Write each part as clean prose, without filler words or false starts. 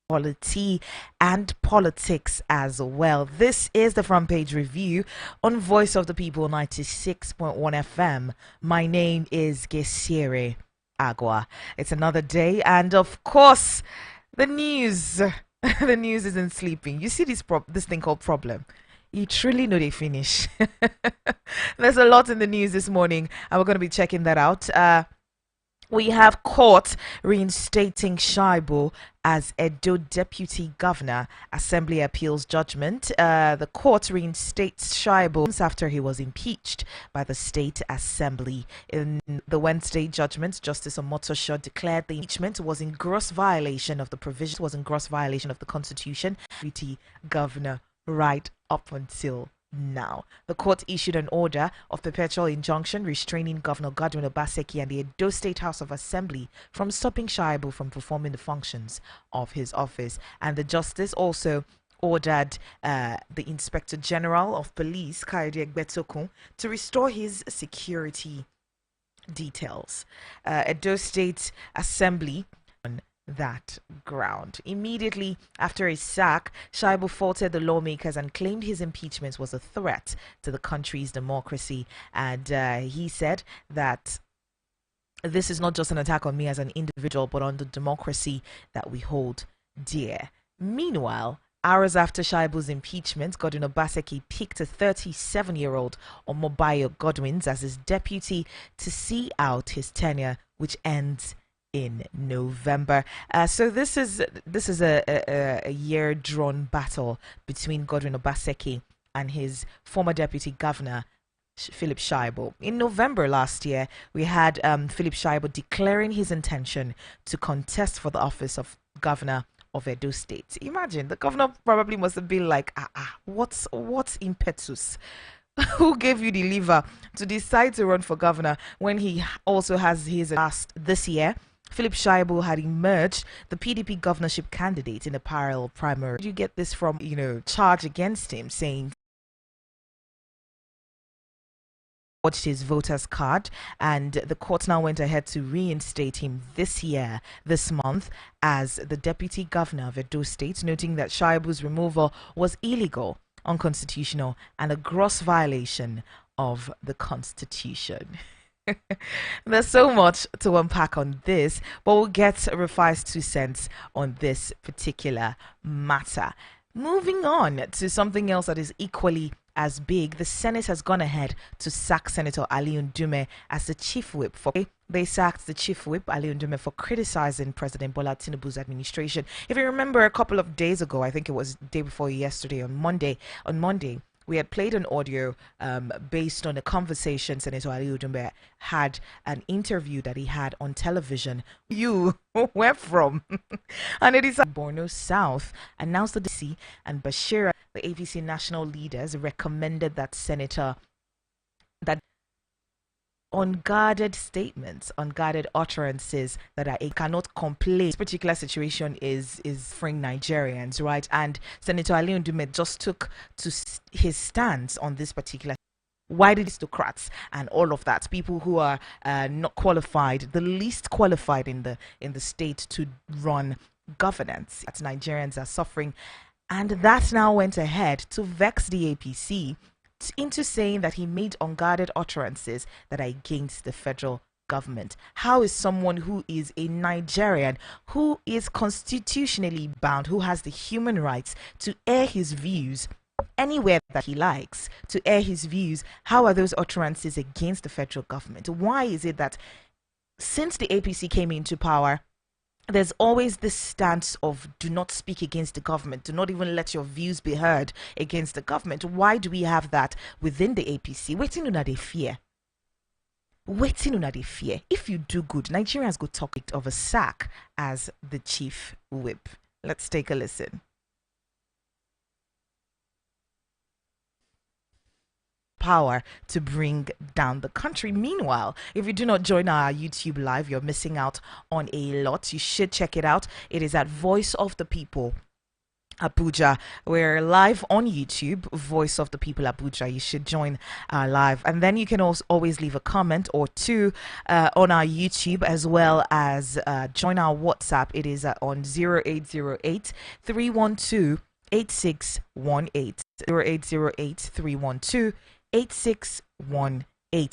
Polity and politics as well. This is the front page review on Voice of the People 96.1 FM. My name is Gesire Agua. It's another day, and of course, the news. The news isn't sleeping. You see this thing called problem. You truly know they finish. There's a lot in the news this morning, and we're going to be checking that out. We have court reinstating Shaibu as Edo Deputy Governor. Assembly appeals judgment. The court reinstates Shaibu after he was impeached by the State Assembly. In the Wednesday judgment, Justice Omotosho declared the impeachment was in gross violation of the provisions, was in gross violation of the Constitution. Deputy Governor right up until now. The court issued an order of perpetual injunction restraining Governor Godwin Obaseki and the Edo State House of Assembly from stopping Shaibu from performing the functions of his office. And the justice also ordered the Inspector General of Police, Kayode Egbetokun, to restore his security details. Edo State Assembly on that ground. Immediately after his sack, Shaibu faulted the lawmakers and claimed his impeachment was a threat to the country's democracy. And he said that this is not just an attack on me as an individual, but on the democracy that we hold dear. Meanwhile, hours after Shaibu's impeachment, Godwin Obaseki picked a 37-year-old Omobayo Godwins as his deputy to see out his tenure, which ends in November. So this is a year-drawn battle between Godwin Obaseki and his former deputy governor, Philip Shaibu. In November last year, we had Philip Shaibu declaring his intention to contest for the office of governor of Edo State. Imagine, the governor probably must have been like, what's impetus? Who gave you the lever to decide to run for governor when he also has his last this year? Philip Shaibu had emerged the PDP governorship candidate in a parallel primary. Did you get this from, charge against him saying watched his voter's card, and the court now went ahead to reinstate him this month, as the deputy governor of Edo State, noting that Shaibu's removal was illegal, unconstitutional, and a gross violation of the Constitution. There's so much to unpack on this, but we'll get Rufai's 2 cents on this particular matter. Moving on to something else that is equally as big, the Senate has gone ahead to sack Senator Ali Ndume as the chief whip. They sacked the chief whip, Ali Ndume, for criticizing President Bola Tinubu's administration. If you remember, a couple of days ago, I think it was the day before yesterday, on Monday, we had played an audio based on a conversation Senator Ali Ndume had, an interview that he had on television. Where from? And it is Borno South announced the DC, and Bashir, the APC national leaders, recommended that Senator that unguarded statements, unguarded utterances that I cannot complain. This particular situation is freeing Nigerians, right? And Senator Ali Ndume just took to his stance on this particular. Why did aristocrats and all of that, people who are not qualified, the least qualified in the state to run governance, that Nigerians are suffering, and that now went ahead to vex the APC into saying that he made unguarded utterances that are against the federal government. How is someone who is a Nigerian, who is constitutionally bound, who has the human rights to air his views anywhere that he likes, to air his views, how are those utterances against the federal government? Why is it that since the APC came into power, there's always this stance of do not speak against the government, do not even let your views be heard against the government? Why do we have that within the APC? Waiting on they fear. If you do good, Nigerians go talk of a sack as the chief whip. Let's take a listen. Power to bring down the country. Meanwhile, if you do not join our YouTube live, you're missing out on a lot. You should check it out. It is at Voice of the People Abuja. We're live on YouTube, Voice of the People Abuja. You should join our live. And then you can also always leave a comment or two on our YouTube, as well as join our WhatsApp. It is on 0808 312 8618. 0808 312 8618.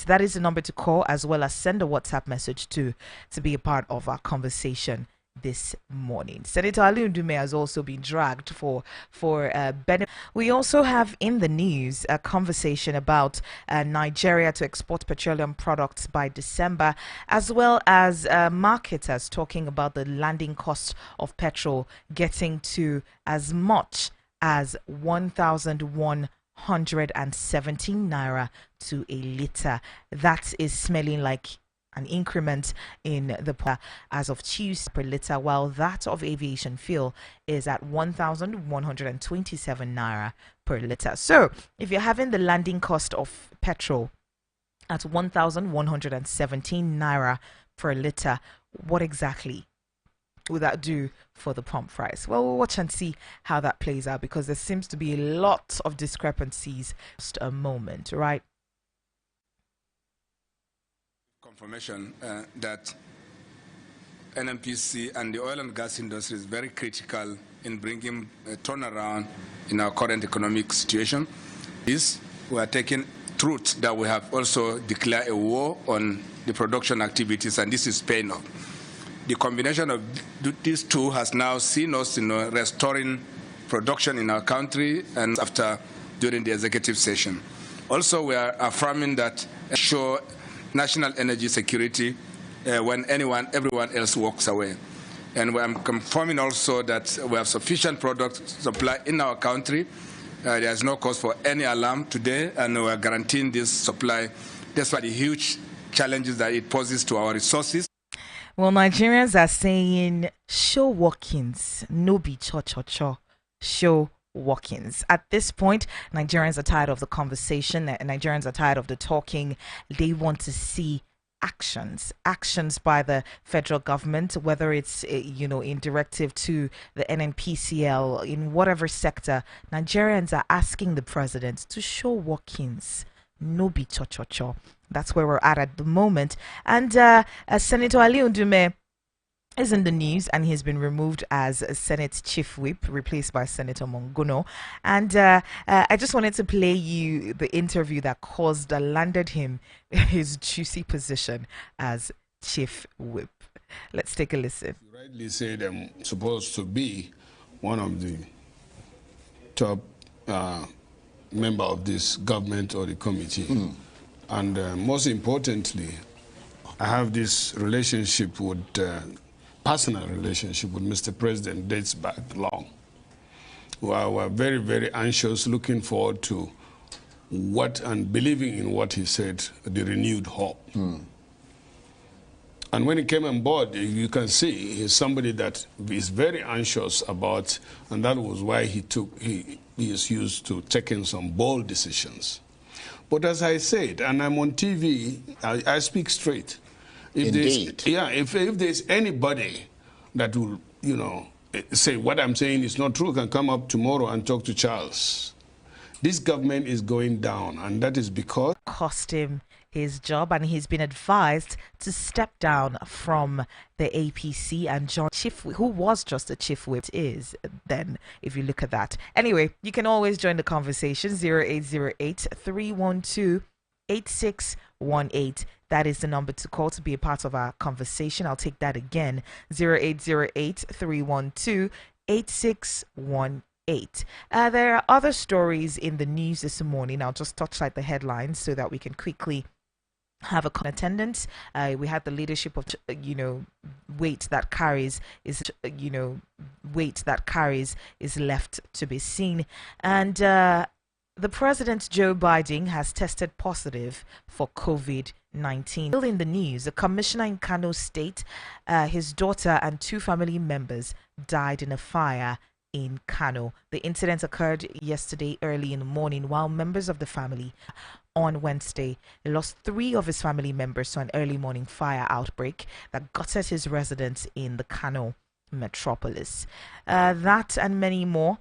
That is the number to call, as well as send a WhatsApp message to be a part of our conversation this morning. Senator Ndume has also been dragged for benefit. We also have in the news a conversation about Nigeria to export petroleum products by December, as well as marketers talking about the landing cost of petrol getting to as much as 1,117 naira to a litre. That is smelling like an increment in the as of Tuesday per litre, while that of aviation fuel is at 1,127 naira per litre. So if you're having the landing cost of petrol at 1,117 naira per litre, what exactly would that do for the pump price? Well, we'll watch and see how that plays out, because there seems to be a lot of discrepancies. Just a moment, right? Confirmation that NNPC and the oil and gas industry is very critical in bringing a turnaround in our current economic situation. This, we are taking truth that we have also declared a war on the production activities, and this is paying off. The combination of these two has now seen us restoring production in our country, and during the executive session. Also, we are affirming that ensure national energy security when everyone else walks away. And I'm confirming also that we have sufficient product supply in our country. There is no cause for any alarm today, and we are guaranteeing this supply despite the huge challenges that it poses to our resources. Well, Nigerians are saying, show walk-ins, no be cho-cho-cho, show walk-ins. At this point, Nigerians are tired of the conversation. Nigerians are tired of the talking. They want to see actions by the federal government, whether it's in directive to the NNPCL, in whatever sector. Nigerians are asking the president to show walk-ins, no be cho-cho-cho. That's where we're at the moment. And Senator Ali Ndume is in the news, and he's been removed as a Senate Chief Whip, replaced by Senator Monguno. And I just wanted to play you the interview that landed him his juicy position as Chief Whip. Let's take a listen. You rightly said I'm supposed to be one of the top member of this government or the committee. And most importantly, I have this relationship with personal relationship with Mr. President dates back long. We're very, very anxious, looking forward to what and believing in what he said, the renewed hope. And when he came on board, you can see he's somebody that is very anxious about, and that was why he is used to taking some bold decisions. But as I said, and I'm on TV, I speak straight. If there's anybody that will, say what I'm saying is not true, can come up tomorrow and talk to Charles. This government is going down, and that is because cost him his job, and he's been advised to step down from the APC and join Chief, who was just a Chief Whip, is then, if you look at that. Anyway, you can always join the conversation, 0808 312 8618. That is the number to call to be a part of our conversation. I'll take that again, 0808 312 8618. There are other stories in the news this morning. I'll just touch the headlines so that we can quickly have a attendance. We had the leadership of weight that carries is left to be seen, and the President Joe Biden has tested positive for COVID-19. Still in the news, a commissioner in Kano State, his daughter and two family members died in a fire in Kano. The incident occurred yesterday early in the morning, while members of the family on Wednesday lost 3 of his family members to an early morning fire outbreak that gutted his residence in the Kano metropolis. That and many more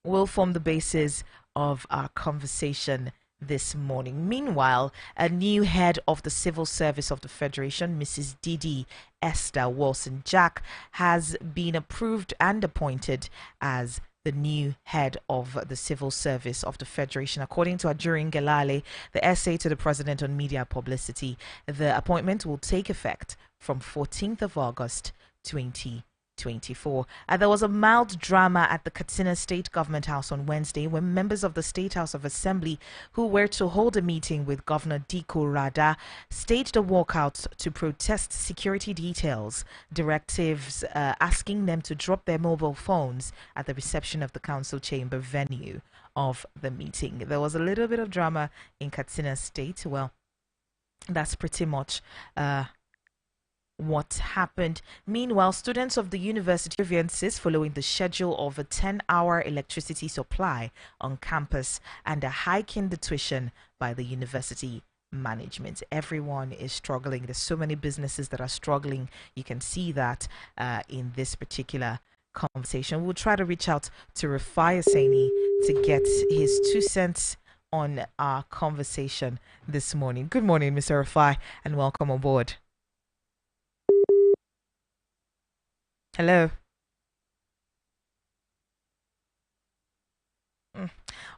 will form the basis of our conversation this morning. Meanwhile, a new head of the Civil Service of the Federation, Mrs. Didi Esther Wilson Jack, has been approved and appointed as the new head of the Civil Service of the Federation. According to Ajurin Gelale, the essay to the President on Media Publicity, the appointment will take effect from 14th of August 2024. There was a mild drama at the Katsina State Government House on Wednesday when members of the State House of Assembly who were to hold a meeting with Governor Diko Rada staged a walkout to protest security details, directives asking them to drop their mobile phones at the reception of the council chamber venue of the meeting. There was a little bit of drama in Katsina State. Well, that's pretty much what happened. Meanwhile, students of the university grievances following the schedule of a 10-hour electricity supply on campus and a hike in the tuition by the university management. Everyone is struggling. There's so many businesses that are struggling. You can see that in this particular conversation. We'll try to reach out to Rufai Oseni to get his 2 cents on our conversation this morning. Good morning, Mr. Rufai, and welcome aboard. Hello.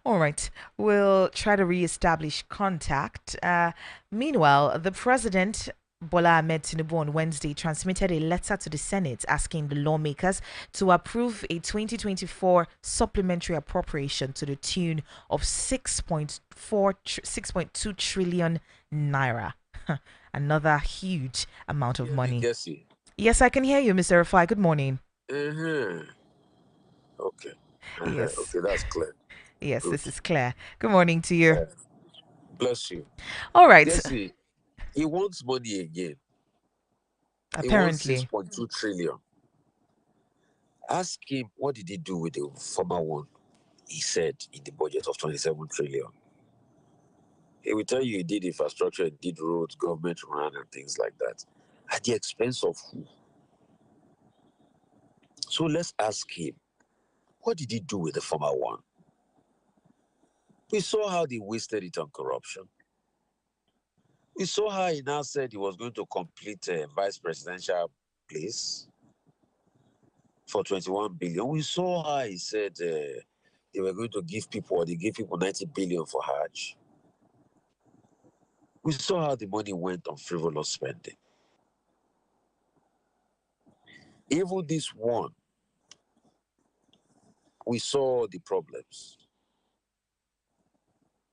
All right. We'll try to re-establish contact. Meanwhile, the president, Bola Ahmed Tinubu, on Wednesday transmitted a letter to the Senate asking the lawmakers to approve a 2024 supplementary appropriation to the tune of 6.2 trillion naira. Another huge amount of money. Yes, I can hear you, Mr. Rufai. Good morning. Okay. Yes. Okay, that's clear. Yes, Good. this is clear. Good morning to you. Bless you. All right. Jesse, he wants money again. Apparently. He wants 6.2 trillion. Ask him, what did he do with the former one? He said in the budget of 27 trillion. He will tell you he did infrastructure, he did roads, government run and things like that. At the expense of who? So let's ask him, what did he do with the former one? We saw how they wasted it on corruption. We saw how he now said he was going to complete a vice presidential place for 21 billion. We saw how he said they were going to give people, or they gave people 90 billion for Hajj. We saw how the money went on frivolous spending. Even this one, we saw the problems.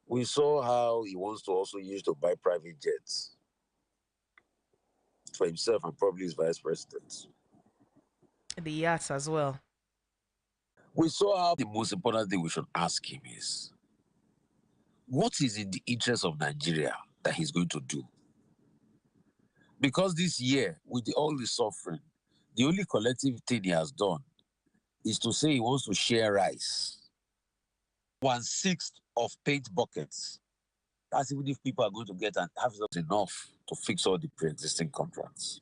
We saw how he wants to also use to buy private jets for himself and probably his vice president. The yachts as well. We saw how the most important thing we should ask him is, what is in the interest of Nigeria that he's going to do? Because this year, with all the suffering, the only collective thing he has done is to say he wants to share rice. 1/6 of paint buckets. That's even if people are going to get and have enough to fix all the pre-existing contracts.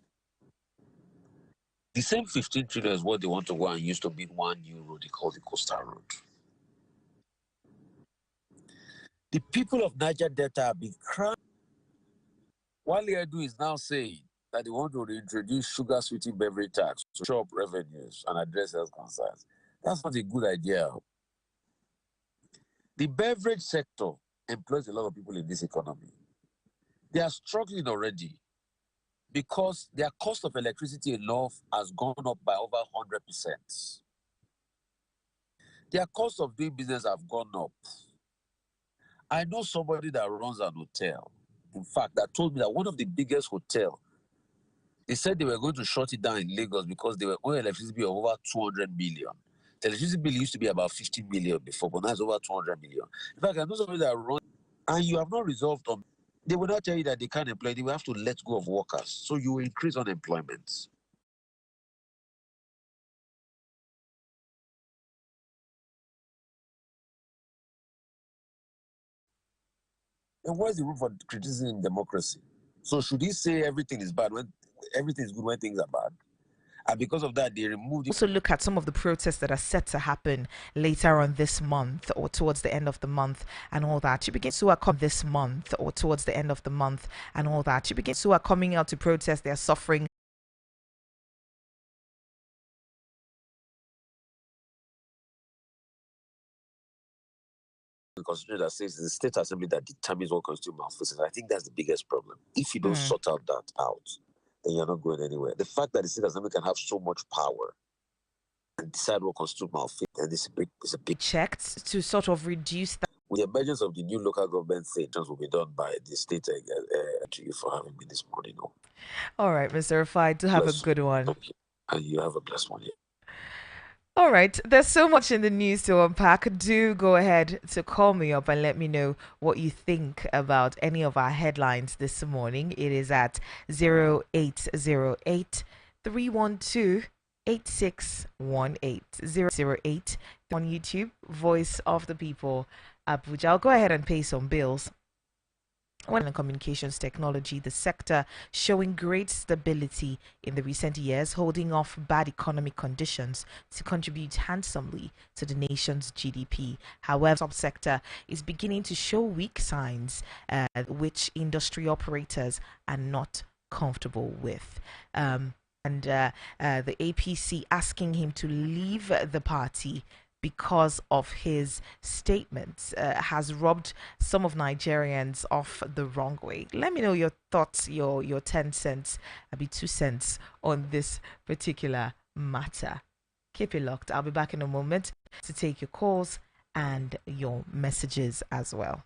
The same 15 trillion is what they want to go and use to build one new road they call the Coastal Road. The people of Niger Delta have been crying. Wale Edu is now saying that they want to reintroduce sugar sweetened beverage tax to shop revenues and address health concerns. That's not a good idea. The beverage sector employs a lot of people in this economy. They are struggling already because their cost of electricity alone has gone up by over 100%. Their cost of doing business have gone up. I know somebody that runs an hotel, in fact, that told me that one of the biggest hotels, they said they were going to shut it down in Lagos because they were owing electricity bill of over 200 million. The electricity bill used to be about 50 million before, but now it's over 200 million. In fact, I know somebody that runs, and you have not resolved on, they will not tell you that they can't employ, they will have to let go of workers. So you will increase unemployment. And where's the room for criticism in democracy? So should he say everything is bad when everything is good when things are bad? And because of that, they removed it. Also look at some of the protests that are set to happen later on this month or towards the end of the month and all that. You begin to come this month or towards the end of the month and all that. You begin to are coming out to protest. They are suffering. The constitution that says it's the state assembly that determines what constitutes malfeasance. I think that's the biggest problem. If you don't sort out that out, then you're not going anywhere. The fact that the state assembly can have so much power and decide what constitutes malfeasance is a big checked to sort of reduce that. With the emergence of the new local government things will be done by the state. To you for having me this morning. All right, Mr. Rufai, do have a good one. Thank you. And you have a blessed one. Yeah. All right, there's so much in the news to unpack. Do go ahead to call me up and let me know what you think about any of our headlines this morning. It is at 0808 312 8618 008 on YouTube, Voice of the People, Abuja. I'll go ahead and pay some bills. When communications technology, the sector showing great stability in the recent years, holding off bad economic conditions to contribute handsomely to the nation's GDP. However, the subsector is beginning to show weak signs, which industry operators are not comfortable with. The APC asking him to leave the party because of his statements has rubbed some of Nigerians off the wrong way. Let me know your thoughts, your 10 cents, maybe 2 cents on this particular matter. Keep it locked. I'll be back in a moment to take your calls and your messages as well.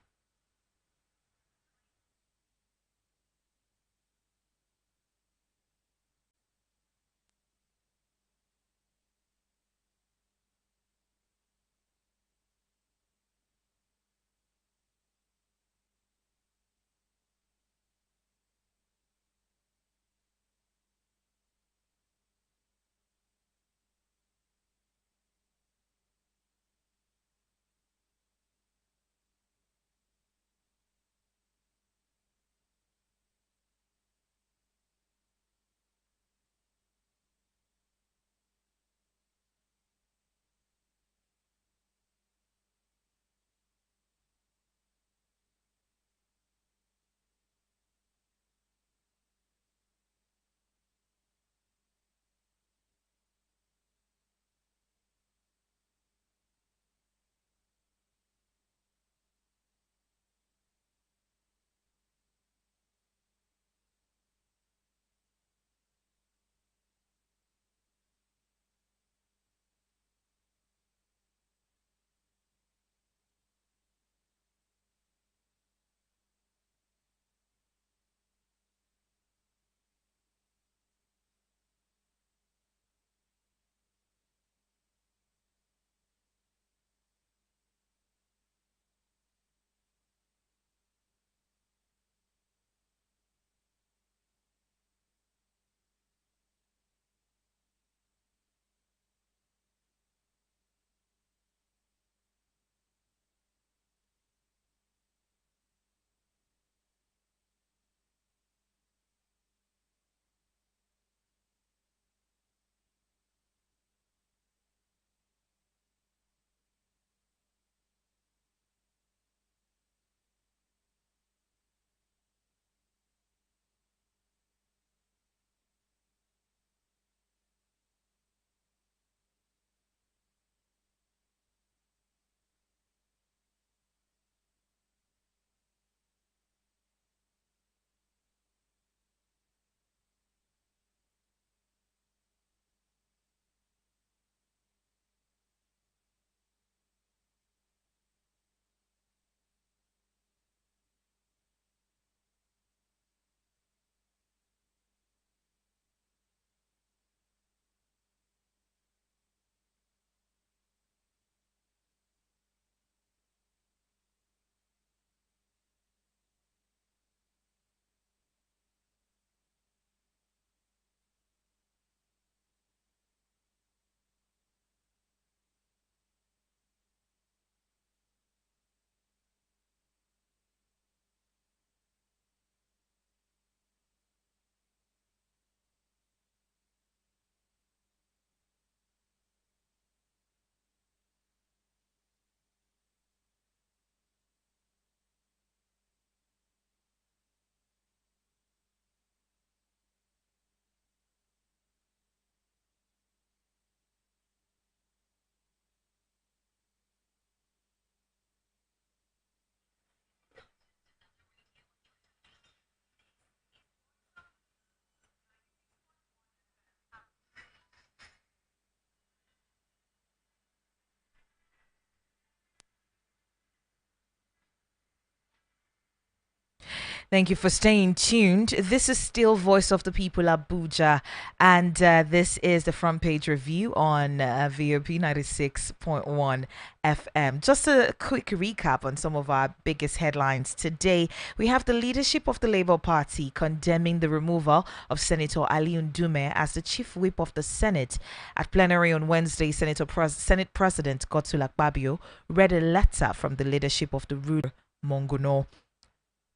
Thank you for staying tuned. This is still Voice of the People Abuja, and this is the front page review on VOP 96.1 FM. Just a quick recap on some of our biggest headlines today. We have the leadership of the Labour Party condemning the removal of Senator Ali Ndume as the chief whip of the Senate. At plenary on Wednesday, Senate President Godswill Akpabio read a letter from the leadership of the ruler Monguno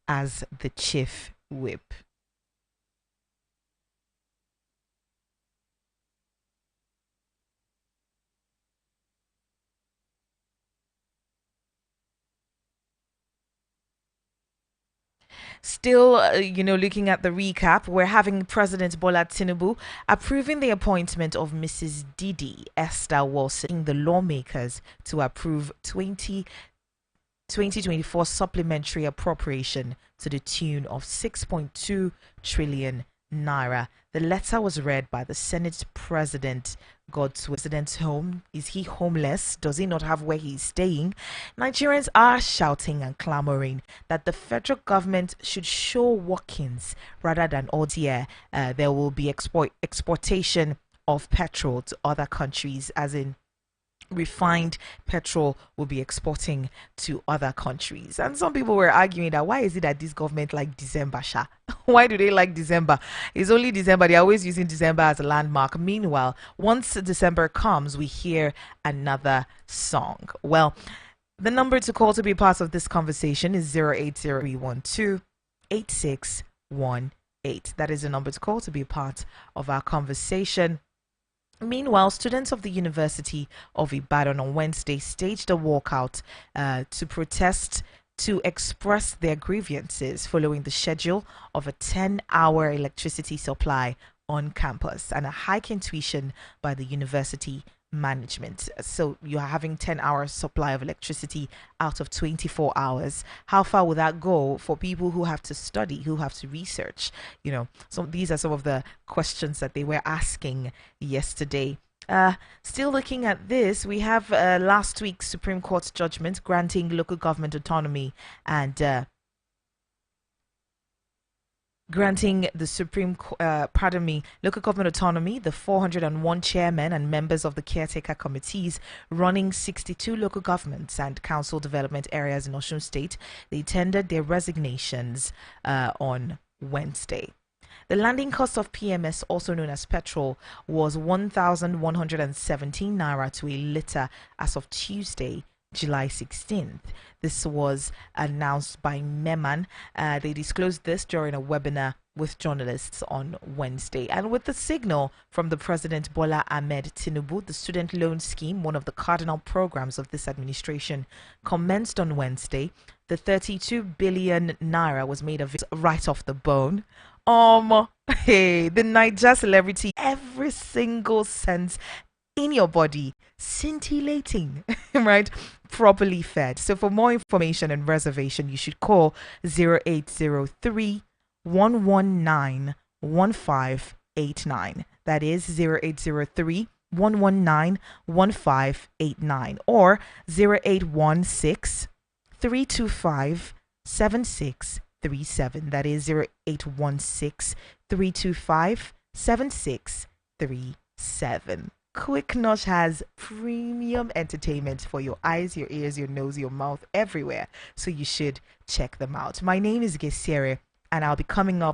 as the chief whip. Still, looking at the recap, we're having President Bola Tinubu approving the appointment of Mrs. Didi Esther Wilson, the lawmakers to approve 2024 supplementary appropriation to the tune of 6.2 trillion naira. The letter was read by the Senate President. God's president's home. Is he homeless? Does he not have where he's staying? Nigerians are shouting and clamoring that the federal government should show workings rather than order. There will be exportation of petrol to other countries, as in refined petrol will be exporting to other countries. And some people were arguing that why is it that this government like December, Sha? Why do they like December? It's only December. They're always using December as a landmark. Meanwhile, once December comes, we hear another song. Well, the number to call to be part of this conversation is 080-312-8618. That is the number to call to be part of our conversation. Meanwhile, students of the University of Ibadan on Wednesday staged a walkout to protest to express their grievances following the schedule of a 10-hour electricity supply on campus and a hike in tuition by the university management. So you're having 10-hour supply of electricity out of 24 hours. How far will that go for people who have to study, who have to research? So these are some of the questions that they were asking yesterday. Still looking at this, we have last week's Supreme Court judgment granting local government autonomy and granting the local government autonomy, the 401 chairmen and members of the caretaker committees running 62 local governments and council development areas in Osun State. They tendered their resignations on Wednesday. The landing cost of PMS, also known as petrol, was 1,117 naira to a litre as of Tuesday, July 16th. This was announced by Meman. They disclosed this during a webinar with journalists on Wednesday. And with the signal from the President Bola Ahmed Tinubu, the student loan scheme, one of the cardinal programs of this administration, commenced on Wednesday. The 32 billion naira was made of it right off the bone. Hey, the Niger celebrity, every single sense in your body scintillating, right? Properly fed. So for more information and reservation, you should call 0803 119 1589. That is 0803 119 1589 or 0816 325 7637. That is 0816 325 7637. Quick Nosh has premium entertainment for your eyes, your ears, your nose, your mouth, everywhere. So you should check them out. My name is Gesere, and I'll be coming up